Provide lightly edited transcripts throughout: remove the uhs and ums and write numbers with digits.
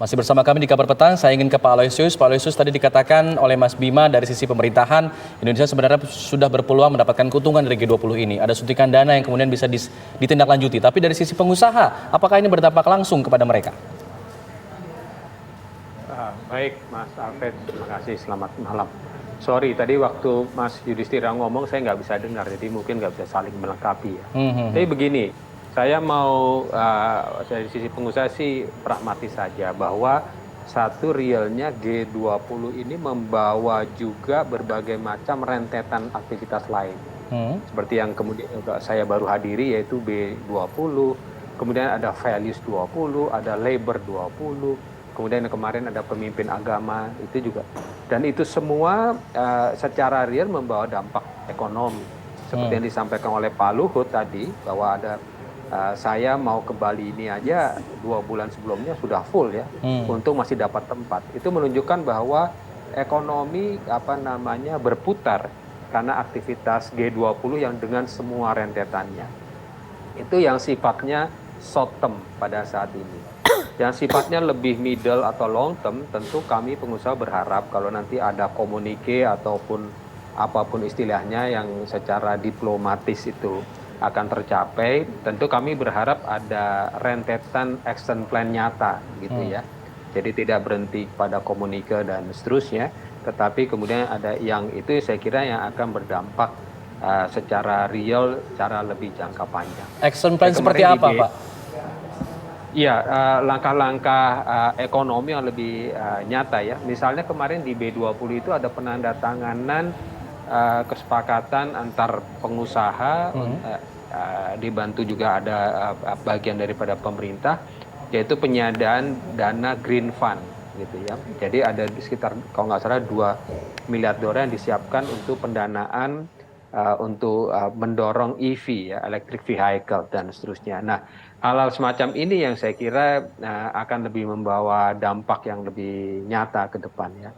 Masih bersama kami di Kabar Petang, saya ingin ke Pak Aloysius. Pak Aloysius, tadi dikatakan oleh Mas Bima dari sisi pemerintahan, Indonesia sebenarnya sudah berpeluang mendapatkan keuntungan dari G20 ini. Ada suntikan dana yang kemudian bisa ditindaklanjuti. Tapi dari sisi pengusaha, apakah ini berdampak langsung kepada mereka? Baik, Mas Alfred, terima kasih. Selamat malam. Sorry, tadi waktu Mas Yudhistira ngomong saya nggak bisa dengar, jadi mungkin nggak bisa saling melengkapi ya. Tapi begini, saya mau dari sisi pengusaha sih pragmatis saja bahwa satu realnya G20 ini membawa juga berbagai macam rentetan aktivitas lain. Seperti yang kemudian saya baru hadiri yaitu B20, kemudian ada Values 20, ada Labor 20, kemudian kemarin ada pemimpin agama itu juga. Dan itu semua secara real membawa dampak ekonomi. Seperti yang disampaikan oleh Pak Luhut tadi bahwa ada saya mau ke Bali ini aja 2 bulan sebelumnya sudah full ya, untung masih dapat tempat. Itu menunjukkan bahwa ekonomi berputar karena aktivitas G20 yang dengan semua rentetannya. Itu yang sifatnya short term pada saat ini. Yang sifatnya lebih middle atau long term, tentu kami pengusaha berharap kalau nanti ada komunike ataupun apapun istilahnya yang secara diplomatis itu akan tercapai, tentu kami berharap ada rentetan action plan nyata gitu ya. Jadi tidak berhenti pada komunike dan seterusnya, tetapi kemudian ada yang itu saya kira yang akan berdampak secara real, secara lebih jangka panjang. Action plan seperti apa, Pak? Iya, langkah-langkah ekonomi yang lebih nyata ya. Misalnya kemarin di B20 itu ada penandatanganan kesepakatan antar pengusaha, dibantu juga ada bagian daripada pemerintah, yaitu penyediaan dana Green Fund gitu ya. Jadi ada sekitar kalau nggak salah 2 miliar dolar yang disiapkan untuk pendanaan untuk mendorong EV ya, electric vehicle dan seterusnya. Nah, hal-hal semacam ini yang saya kira akan lebih membawa dampak yang lebih nyata ke depan ya.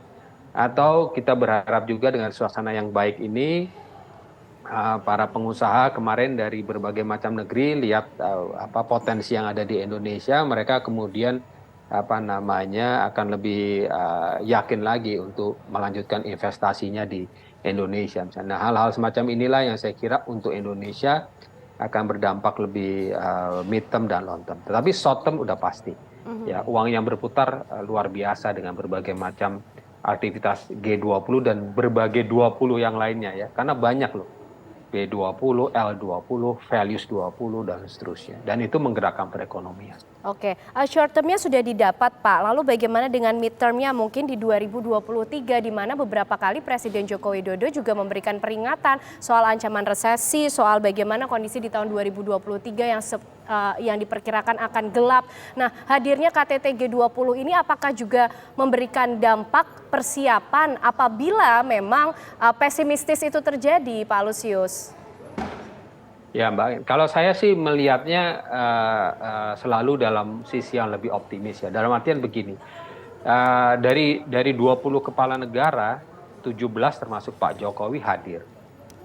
Atau kita berharap juga dengan suasana yang baik ini para pengusaha kemarin dari berbagai macam negeri lihat potensi yang ada di Indonesia, mereka kemudian akan lebih yakin lagi untuk melanjutkan investasinya di Indonesia. Nah, hal-hal semacam inilah yang saya kira untuk Indonesia akan berdampak lebih mid term dan long term. Tetapi short term udah pasti. Ya, uang yang berputar luar biasa dengan berbagai macam aktivitas G20 dan berbagai 20 yang lainnya ya. Karena banyak loh. B20, L20, Values 20 dan seterusnya. Dan itu menggerakkan perekonomian. Oke, short term-nya sudah didapat Pak, lalu bagaimana dengan mid term-nya mungkin di 2023 di mana beberapa kali Presiden Joko Widodo juga memberikan peringatan soal ancaman resesi, soal bagaimana kondisi di tahun 2023 yang diperkirakan akan gelap. Nah, hadirnya KTT G20 ini apakah juga memberikan dampak persiapan apabila memang pesimistis itu terjadi Pak Lusius? Ya Mbak, kalau saya sih melihatnya selalu dalam sisi yang lebih optimis ya. Dalam artian begini, dari 20 kepala negara, 17 termasuk Pak Jokowi hadir.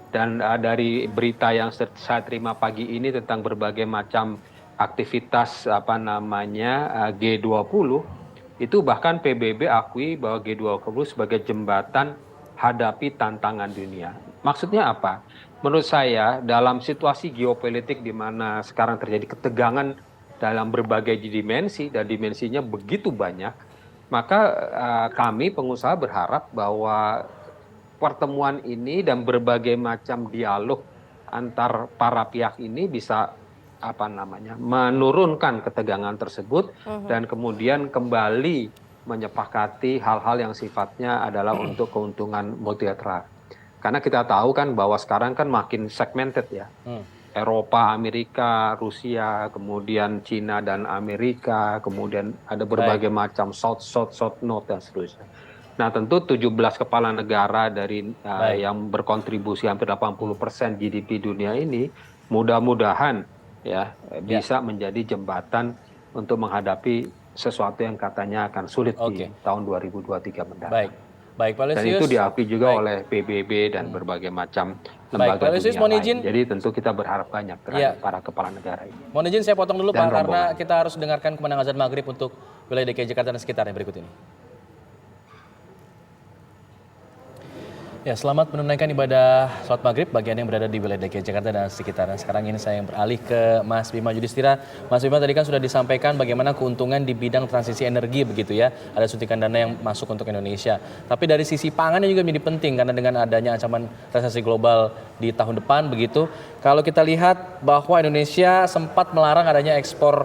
Dan dari berita yang saya terima pagi ini tentang berbagai macam aktivitas G20, itu bahkan PBB akui bahwa G20 sebagai jembatan hadapi tantangan dunia. Maksudnya apa? Menurut saya dalam situasi geopolitik di mana sekarang terjadi ketegangan dalam berbagai dimensi dan dimensinya begitu banyak, maka kami pengusaha berharap bahwa pertemuan ini dan berbagai macam dialog antar para pihak ini bisa menurunkan ketegangan tersebut dan kemudian kembali menyepakati hal-hal yang sifatnya adalah untuk keuntungan multilateral. Karena kita tahu kan bahwa sekarang kan makin segmented ya. Eropa, Amerika, Rusia, kemudian Cina dan Amerika, kemudian ada berbagai macam South, North dan seterusnya. Nah, tentu 17 kepala negara dari yang berkontribusi hampir 80% GDP dunia ini mudah-mudahan ya bisa menjadi jembatan untuk menghadapi sesuatu yang katanya akan sulit di tahun 2023 mendatang. Baik. Baik, Pak Dan Lusius. itu diakui juga Baik. oleh PBB dan berbagai macam Baik, lembaga Pak Lusius, dunia mohon lain. izin. Jadi tentu kita berharap banyak terhadap para kepala negara ini. Mohon izin saya potong dulu Dan Pak, karena rombongan. kita harus dengarkan kemenangan azan maghrib untuk wilayah DKI Jakarta dan sekitarnya berikut ini. Ya, selamat menunaikan ibadah sholat maghrib bagi Anda yang berada di wilayah DKI Jakarta dan sekitarnya. Sekarang ini saya beralih ke Mas Bima Yudhistira. Mas Bima, tadi kan sudah disampaikan bagaimana keuntungan di bidang transisi energi begitu ya. Ada suntikan dana yang masuk untuk Indonesia. Tapi dari sisi pangannya juga menjadi penting karena dengan adanya ancaman resesi global di tahun depan begitu. Kalau kita lihat bahwa Indonesia sempat melarang adanya ekspor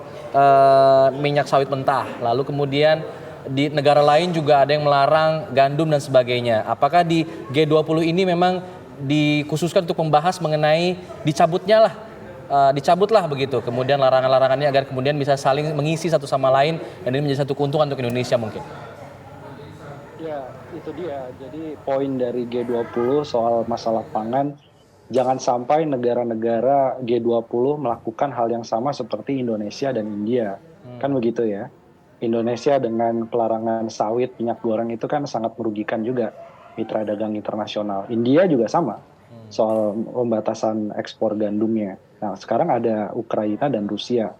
minyak sawit mentah. Lalu kemudian di negara lain juga ada yang melarang gandum dan sebagainya. Apakah di G20 ini memang dikhususkan untuk membahas mengenai dicabutlah begitu, kemudian larangan-larangannya agar kemudian bisa saling mengisi satu sama lain dan ini menjadi satu keuntungan untuk Indonesia mungkin? Ya, itu dia. Jadi poin dari G20 soal masalah pangan, jangan sampai negara-negara G20 melakukan hal yang sama seperti Indonesia dan India. Kan begitu ya. Indonesia dengan pelarangan sawit, minyak goreng itu kan sangat merugikan juga mitra dagang internasional. India juga sama soal pembatasan ekspor gandumnya. Nah, sekarang ada Ukraina dan Rusia.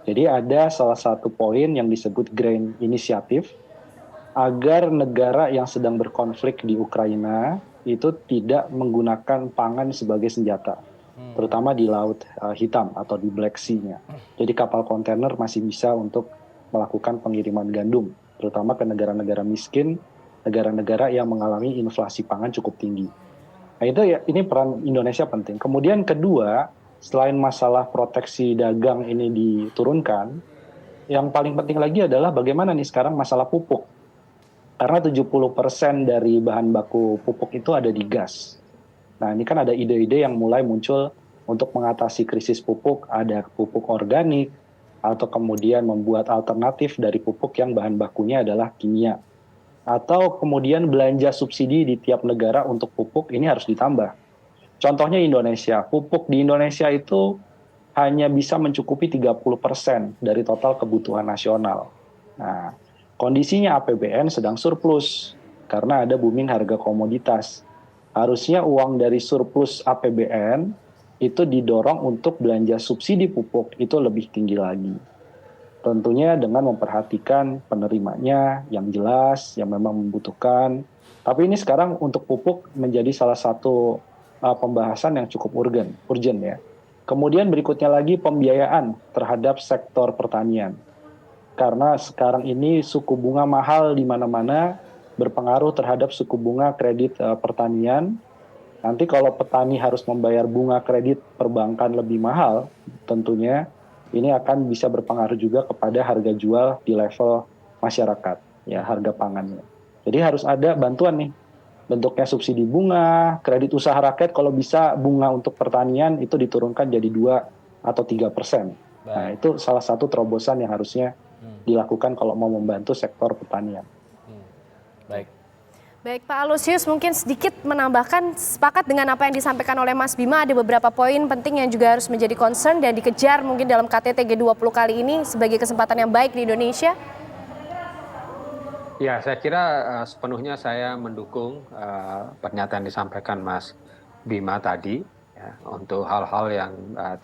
Jadi ada salah satu poin yang disebut Grain Initiative agar negara yang sedang berkonflik di Ukraina itu tidak menggunakan pangan sebagai senjata, terutama di Laut Hitam atau di Black Sea-nya. Jadi kapal kontainer masih bisa untuk melakukan pengiriman gandum, terutama ke negara-negara miskin, negara-negara yang mengalami inflasi pangan cukup tinggi. Nah itu ya, ini peran Indonesia penting. Kemudian kedua, selain masalah proteksi dagang ini diturunkan, yang paling penting lagi adalah bagaimana nih sekarang masalah pupuk. Karena 70% dari bahan baku pupuk itu ada di gas. Nah ini kan ada ide-ide yang mulai muncul untuk mengatasi krisis pupuk, ada pupuk organik, atau kemudian membuat alternatif dari pupuk yang bahan bakunya adalah kimia. Atau kemudian belanja subsidi di tiap negara untuk pupuk ini harus ditambah. Contohnya Indonesia, pupuk di Indonesia itu hanya bisa mencukupi 30% dari total kebutuhan nasional. Nah, kondisinya APBN sedang surplus karena ada booming harga komoditas. Harusnya uang dari surplus APBN itu didorong untuk belanja subsidi pupuk itu lebih tinggi lagi. Tentunya dengan memperhatikan penerimanya yang jelas, yang memang membutuhkan. Tapi ini sekarang untuk pupuk menjadi salah satu pembahasan yang cukup urgent ya. Kemudian berikutnya lagi pembiayaan terhadap sektor pertanian. Karena sekarang ini suku bunga mahal di mana-mana berpengaruh terhadap suku bunga kredit pertanian. Nanti kalau petani harus membayar bunga kredit perbankan lebih mahal, tentunya ini akan bisa berpengaruh juga kepada harga jual di level masyarakat, ya harga pangannya. Jadi harus ada bantuan nih, bentuknya subsidi bunga, kredit usaha rakyat kalau bisa bunga untuk pertanian itu diturunkan jadi 2 atau 3%. Nah itu salah satu terobosan yang harusnya dilakukan kalau mau membantu sektor pertanian. Baik Pak Aloysius, mungkin sedikit menambahkan, sepakat dengan apa yang disampaikan oleh Mas Bima, ada beberapa poin penting yang juga harus menjadi concern dan dikejar mungkin dalam KTT G20 kali ini sebagai kesempatan yang baik di Indonesia. Ya, saya kira sepenuhnya saya mendukung pernyataan disampaikan Mas Bima tadi ya, untuk hal-hal yang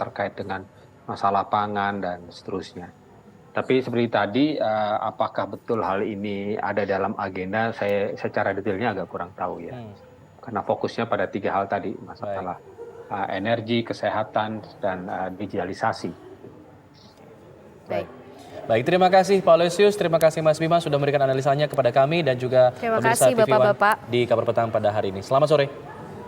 terkait dengan masalah pangan dan seterusnya. Tapi seperti tadi, apakah betul hal ini ada dalam agenda, saya secara detailnya agak kurang tahu ya. Karena fokusnya pada 3 hal tadi, masalah energi, kesehatan, dan digitalisasi. Baik, terima kasih Pak Aloysius, terima kasih Mas Bima sudah memberikan analisanya kepada kami dan juga Terima kasih pemirsa TV One Bapak-Bapak di Kabar Petang pada hari ini. Selamat sore.